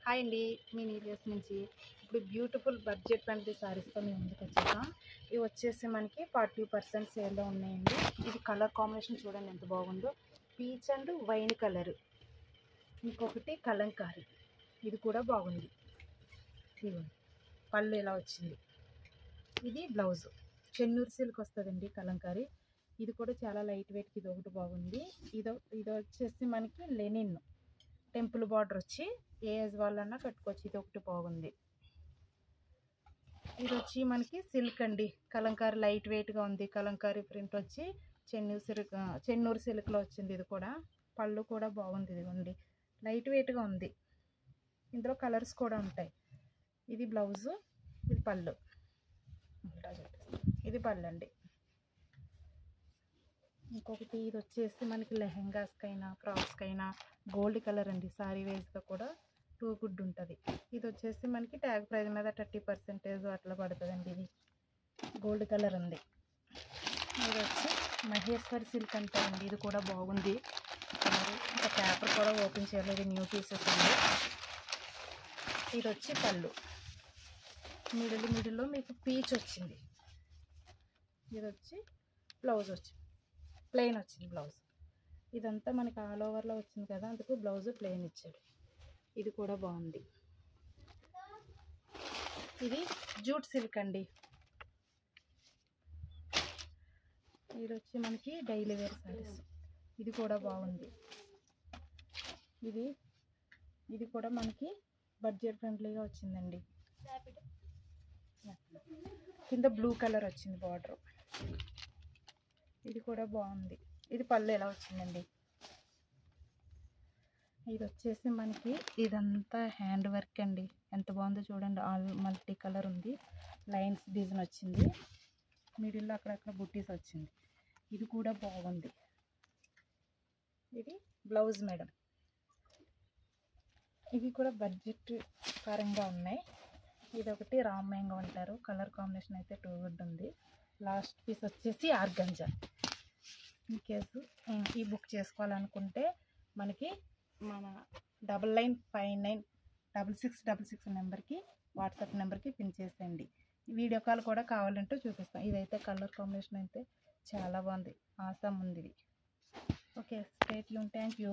Hi అండి, మీ నీలియస్ నుంచి ఇప్పుడు బ్యూటిఫుల్ బడ్జెట్ ఫ్రెండ్లీ శారీస్తో మేము ముందుకు వచ్చేసాం. ఇవి వచ్చేసి మనకి 40% సేల్లో ఉన్నాయండి. ఇది కలర్ కాంబినేషన్ చూడండి ఎంత బాగుందో, పీచ్ అండ్ వైన్ కలర్. ఇంకొకటి కలంకారీ, ఇది కూడా బాగుంది. ఇదిగోండి పళ్ళు ఇలా వచ్చింది. ఇది బ్లౌజ్ చెన్నూరు సిల్క్ వస్తుందండి కలంకారీ. ఇది కూడా చాలా లైట్ వెయిట్కి ఇది ఒకటి బాగుంది. ఇది వచ్చేసి మనకి లెనిన్ టెంపుల్ బార్డర్ వచ్చి ఏ ఏజ్ వాళ్ళన్నా కట్టుకోవచ్చు. ఇది ఒకటి బాగుంది. ఇది వచ్చి మనకి సిల్క్ అండి, కలంకారీ లైట్ వెయిట్గా ఉంది. కలంకారీ ప్రింట్ వచ్చి చెన్నూరు సిల్క్లో వచ్చింది. ఇది కూడా పళ్ళు కూడా బాగుంది. ఇదిగోండి లైట్ వెయిట్గా ఉంది. ఇందులో కలర్స్ కూడా ఉంటాయి. ఇది బ్లౌజు, ఇది పళ్ళు. ఇది పళ్ళు అండి. ఇంకొకటి ఇది వచ్చేసి మనకి లెహెంగాస్కైనా ఫ్రాక్స్కైనా గోల్డ్ కలర్ అండి. సారీ వేస్గా కూడా టూ గుడ్ ఉంటుంది. ఇది వచ్చేసి మనకి ట్యాగ్ ప్రైస్ మీద 30% అట్లా పడుతుందండి. ఇది గోల్డ్ కలర్ ఉంది. ఇది వచ్చి మహేశ్వర్ సిల్క్ అంటారండి. ఇది కూడా బాగుంది. ఇంకా పేపర్ కూడా ఓపెన్ చేయలేదు, న్యూ పీసెస్ ఉంది. ఇది వచ్చి పళ్ళు, మిడిల్లో మీకు పీచ్ వచ్చింది. ఇది వచ్చి బ్లౌజ్ వచ్చింది, ప్లెయిన్ వచ్చింది బ్లౌజ్. ఇదంతా మనకి ఆల్ ఓవర్లో వచ్చింది కదా, అందుకు బ్లౌజ్ ప్లెయిన్ ఇచ్చాడు. ఇది కూడా బాగుంది. ఇది జూట్ సిల్క్ అండి. ఇది వచ్చి మనకి డైలీ వేర్ సారీస్. ఇది కూడా బాగుంది. ఇది కూడా మనకి బడ్జెట్ ఫ్రెండ్లీగా వచ్చిందండి. కింద బ్లూ కలర్ వచ్చింది బార్డర్. ఇది కూడా బాగుంది. ఇది పళ్ళు ఎలా వచ్చిందండి. ఇది వచ్చేసి మనకి ఇదంతా హ్యాండ్ వర్క్ అండి. ఎంత బాగుందో చూడండి. ఆల్ మల్టీ కలర్ ఉంది. లైన్స్ డిజైన్ వచ్చింది. మిడిల్లో అక్కడక్కడ బుట్టీస్ వచ్చింది. ఇది కూడా బాగుంది. ఇది బ్లౌజ్ మేడం. ఇవి కూడా బడ్జెట్ పరంగా ఉన్నాయి. ఇది ఒకటి రామ్ మ్యాంగో అంటారు. కలర్ కాంబినేషన్ అయితే టూ గుడ్ ఉంది. లాస్ట్ పీస్ వచ్చేసి ఆర్గంజా. ఇన్ కేసు ఈ బుక్ చేసుకోవాలనుకుంటే మనకి మన 99596666 నెంబర్కి వాట్సాప్ నెంబర్కి పిన్ చేసేయండి. వీడియో కాల్ కూడా కావాలంటే చూపిస్తాం. ఇదైతే కలర్ కాంబినేషన్ అయితే చాలా బాగుంది, ఆసమ్ ఉంది ఇది. Okay, stay tune. Thank you.